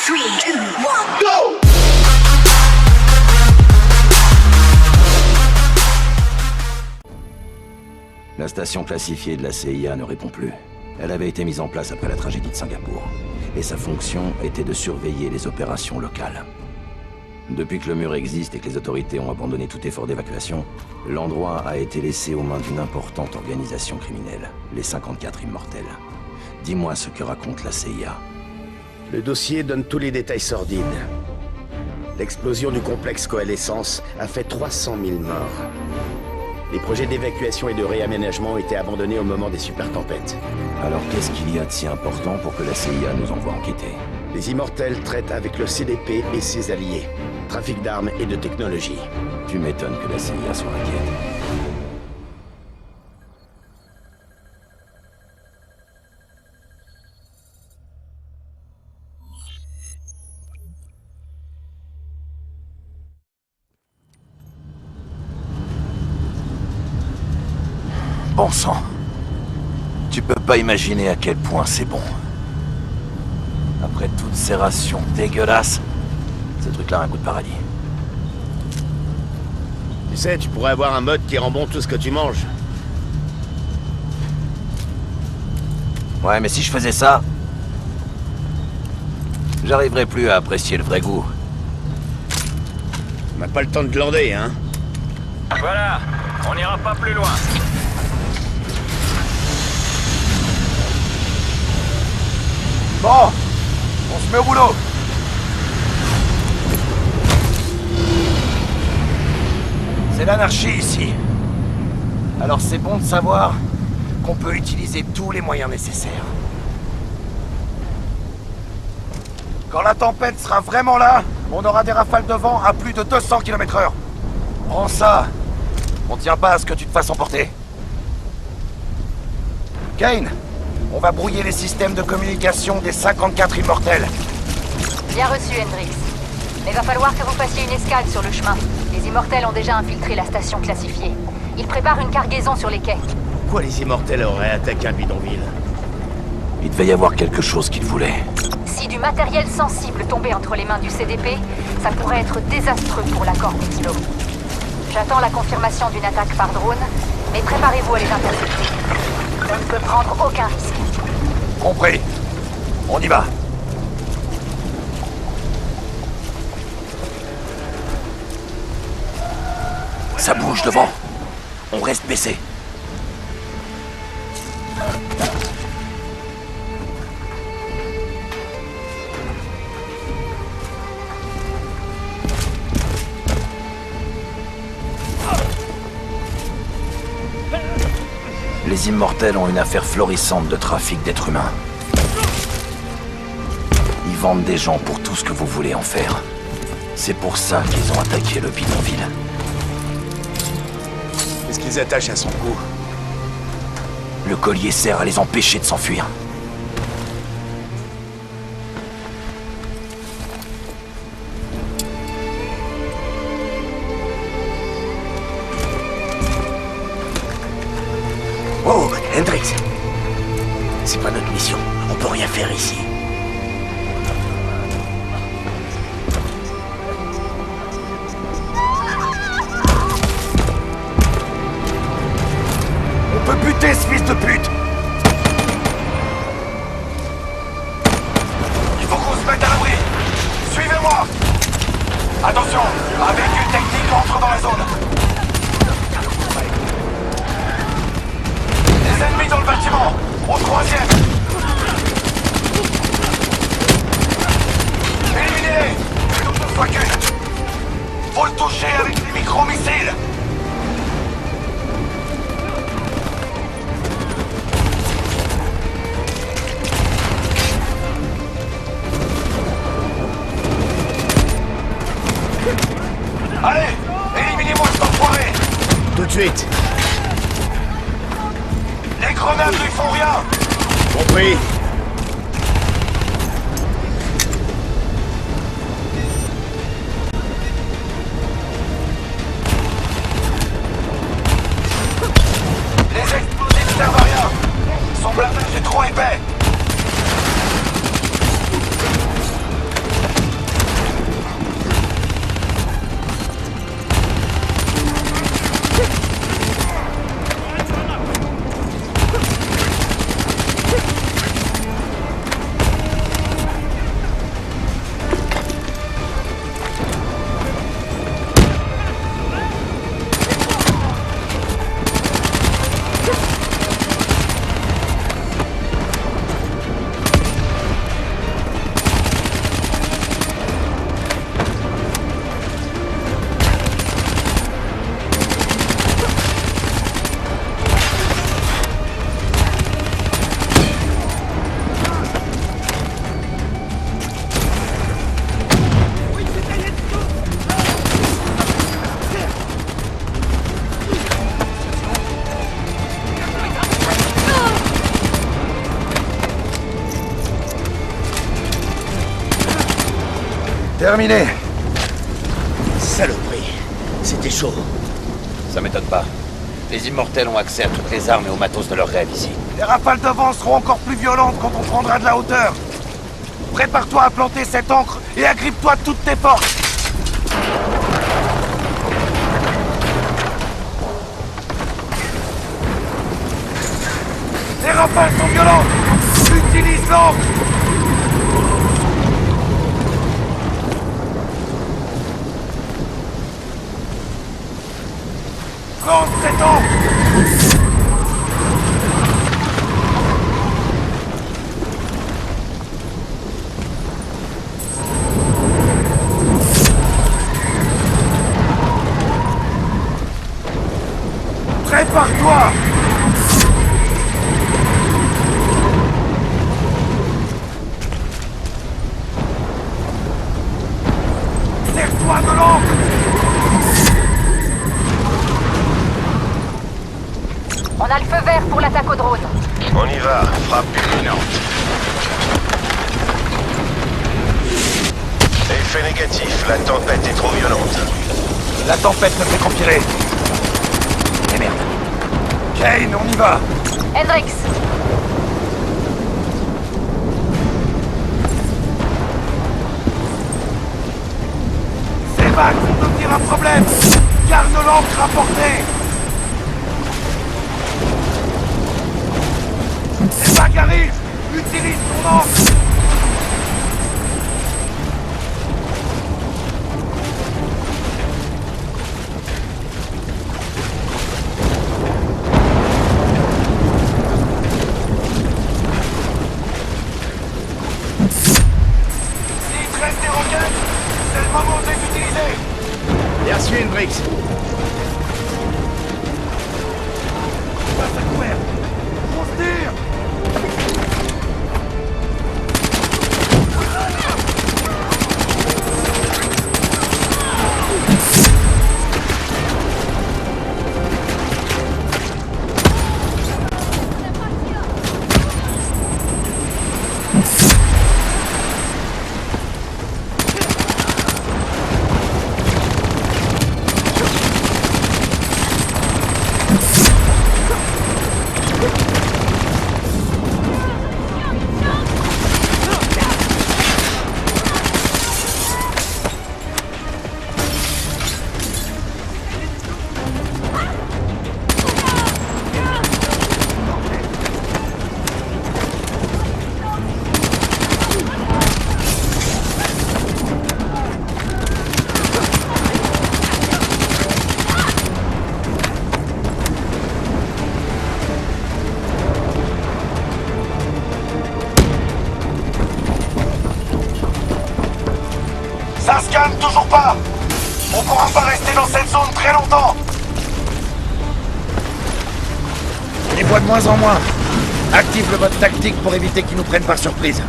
3, 2, 1, Go! La station classifiée de la CIA ne répond plus. Elle avait été mise en place après la tragédie de Singapour. Et sa fonction était de surveiller les opérations locales. Depuis que le mur existe et que les autorités ont abandonné tout effort d'évacuation, l'endroit a été laissé aux mains d'une importante organisation criminelle, les 54 Immortels. Dis-moi ce que raconte la CIA. Le dossier donne tous les détails sordides. L'explosion du complexe Coalescence a fait 300 000 morts. Les projets d'évacuation et de réaménagement ont été abandonnés au moment des super tempêtes. Alors qu'est-ce qu'il y a de si important pour que la CIA nous envoie enquêter? Les Immortels traitent avec le CDP et ses alliés. Trafic d'armes et de technologie. Tu m'étonnes que la CIA soit inquiète. Bon sang. Tu peux pas imaginer à quel point c'est bon. Après toutes ces rations dégueulasses, ce truc-là a un goût de paradis. Tu sais, tu pourrais avoir un mode qui rend bon tout ce que tu manges. Ouais, mais si je faisais ça, j'arriverais plus à apprécier le vrai goût. On n'a pas le temps de glander, hein. Voilà, on n'ira pas plus loin. Bon, on se met au boulot. C'est l'anarchie ici. Alors c'est bon de savoir qu'on peut utiliser tous les moyens nécessaires. Quand la tempête sera vraiment là, on aura des rafales de vent à plus de 200 km/h. Prends ça. On tient pas à ce que tu te fasses emporter. Kane, on va brouiller les systèmes de communication des 54 Immortels. Bien reçu, Hendrix. Mais va falloir que vous fassiez une escale sur le chemin. Les Immortels ont déjà infiltré la station classifiée. Ils préparent une cargaison sur les quais. Pourquoi les Immortels auraient attaqué un bidonville? Il devait y avoir quelque chose qu'ils voulaient. Si du matériel sensible tombait entre les mains du CDP, ça pourrait être désastreux pour l'accord d'Oslo. J'attends la confirmation d'une attaque par drone, mais préparez-vous à les intercepter. On ne peut prendre aucun risque. Compris. On y va. Ça bouge devant. On reste baissé. Les Immortels ont une affaire florissante de trafic d'êtres humains. Ils vendent des gens pour tout ce que vous voulez en faire. C'est pour ça qu'ils ont attaqué le bidonville. Qu'est-ce qu'ils attachent à son cou? Le collier sert à les empêcher de s'enfuir. Oh, Hendrix! C'est pas notre mission. On peut rien faire ici. On peut buter ce fils de pute! Il faut qu'on se mette à l'abri! Suivez-moi! Attention! Un véhicule technique entre dans la zone! Les ennemis dans le bâtiment! Au troisième! Éliminez-les! Plutôt que ne soit qu'une! Faut le toucher avec les micro-missiles! Allez! Éliminez-moi cet enfoiré! Tout de suite. Les grenades lui font rien! Compris. Les explosifs servent à rien! Son blindage est trop épais! Terminé. Saloperie. C'était chaud. Ça m'étonne pas. Les immortels ont accès à toutes les armes et au matos de leur rêve ici. Les rafales de vent seront encore plus violentes quand on prendra de la hauteur. Prépare-toi à planter cette ancre et agrippe-toi de toutes tes forces. Les rafales sont violentes. Utilise l'ancre. Plante cette ancre. Prépare-toi! Serre-toi de l'encre! On a le feu vert pour l'attaque au drone. On y va, frappe imminente. Effet négatif, la tempête est trop violente. La tempête ne fait qu'empirer. Et merde. Kane, on y va! Hendrix, Ces vagues vont devenir un problème! Garde l'ancre à portée! Les vagues arrivent! Utilise ton ancre! S'il te reste des roquettes, c'est le moment de les utiliser! Merci, Hendrix. Passe à couvert! On se tire! Ça se calme toujours pas! On pourra pas rester dans cette zone très longtemps! On les voit de moins en moins. Active le mode tactique pour éviter qu'ils nous prennent par surprise.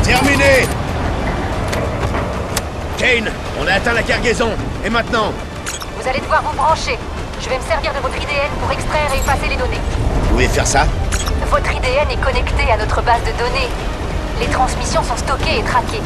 Terminé! Kane, on a atteint la cargaison. Et maintenant? vous allez devoir vous brancher. Je vais me servir de votre IDN pour extraire et effacer les données. Vous pouvez faire ça? Votre IDN est connecté à notre base de données. Les transmissions sont stockées et traquées.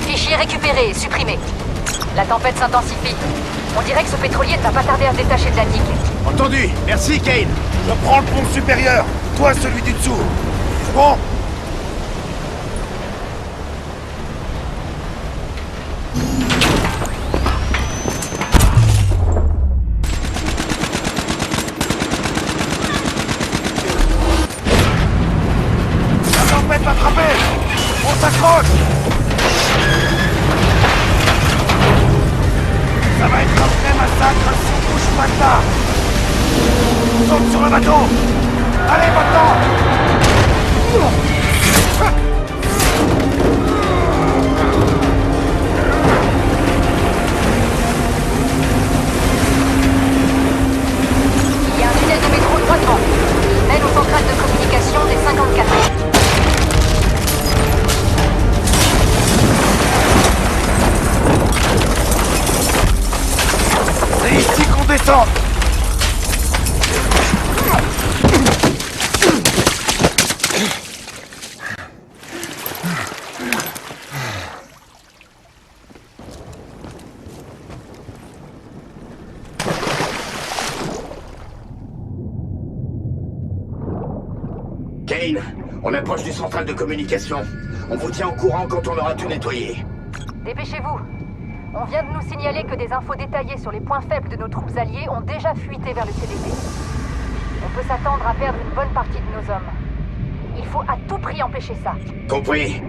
Fichier récupéré et supprimé. La tempête s'intensifie. On dirait que ce pétrolier ne va pas tarder à se détacher de la digue. Entendu. Merci, Kane. Je prends le pont supérieur, toi celui du dessous. C'est bon? tempête va frapper! On s'accroche! Ça va être un vrai massacre si on bouge pas de là! Saute sur le bateau! Allez, maintenant! Il y a un tunnel de métro droit devant. Il mène au central de communication des 54. C'est ici qu'on descend! Kane, on approche du central de communication. On vous tient au courant quand on aura tout nettoyé. Dépêchez-vous. On vient de nous signaler que des infos détaillées sur les points faibles de nos troupes alliées ont déjà fuité vers le CDP. On peut s'attendre à perdre une bonne partie de nos hommes. Il faut à tout prix empêcher ça. Compris.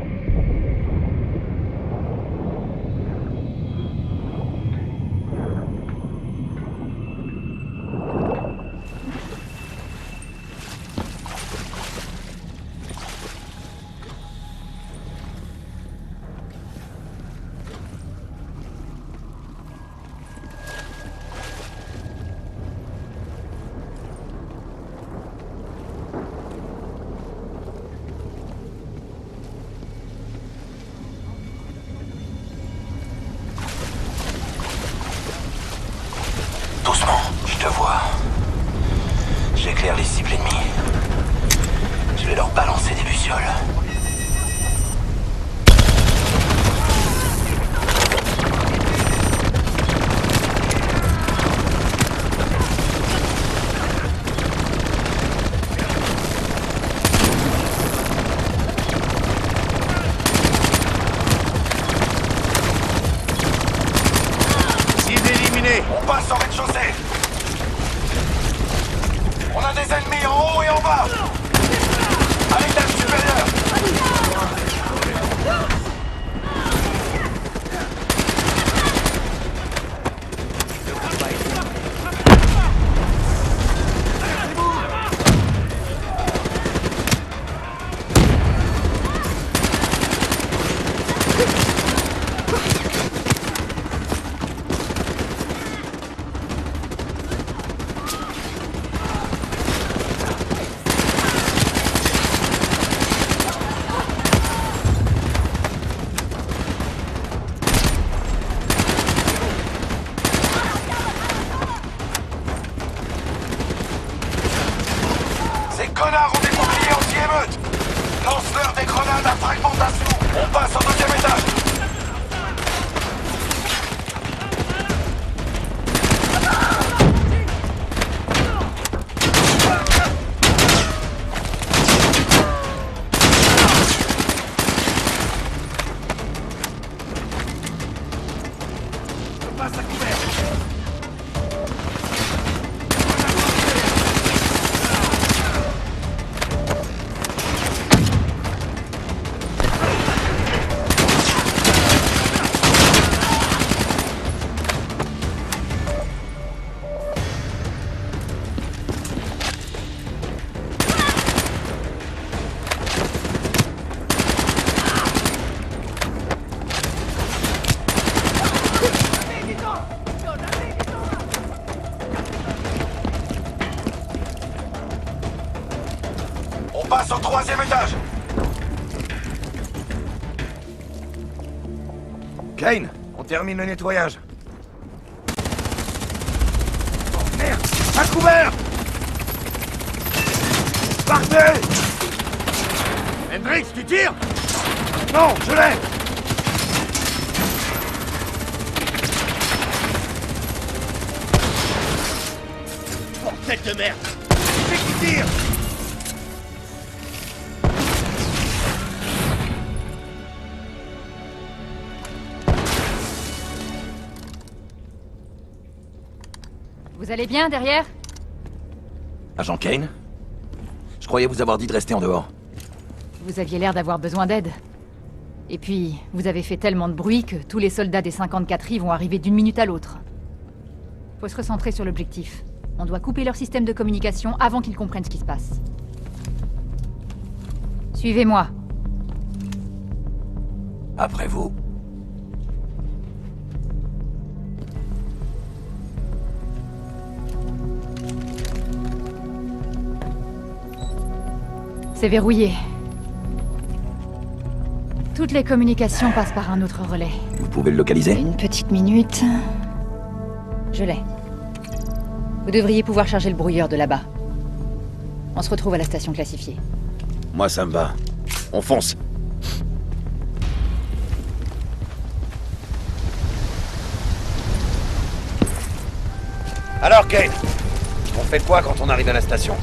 Doucement, je te vois. J'éclaire les cibles ennemies. Je vais leur balancer des lucioles. On passe au rez-de-chaussée! On a des ennemis en haut et en bas! À l'étage supérieur! Ces connards ont des boucliers anti-émeute! Lance-leur des grenades à fragmentation! On passe au deuxième étage! Je passe à couvert! On passe au troisième étage! Kane, on termine le nettoyage. Oh merde! À couvert! Partez! Hendrix, tu tires? Non, je l'ai! Bordel de merde! C'est qui tire? Vous allez bien derrière? Agent Kane? Je croyais vous avoir dit de rester en dehors. Vous aviez l'air d'avoir besoin d'aide. Et puis, vous avez fait tellement de bruit que tous les soldats des 54i vont arriver d'une minute à l'autre. Faut se recentrer sur l'objectif. On doit couper leur système de communication avant qu'ils comprennent ce qui se passe. Suivez-moi. Après vous. C'est verrouillé. Toutes les communications passent par un autre relais. Vous pouvez le localiser? Une petite minute. Je l'ai. Vous devriez pouvoir charger le brouilleur de là-bas. On se retrouve à la station classifiée. Moi, ça me va. On fonce. Alors, Kane, on fait quoi quand on arrive à la station?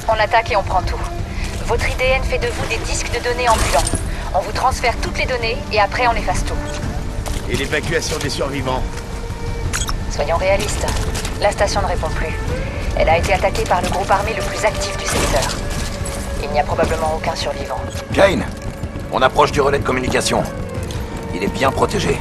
On attaque et on prend tout. Votre IDN fait de vous des disques de données ambulants. On vous transfère toutes les données et après on efface tout. Et l'évacuation des survivants? Soyons réalistes. La station ne répond plus. Elle a été attaquée par le groupe armé le plus actif du secteur. Il n'y a probablement aucun survivant. Kane, on approche du relais de communication. Il est bien protégé.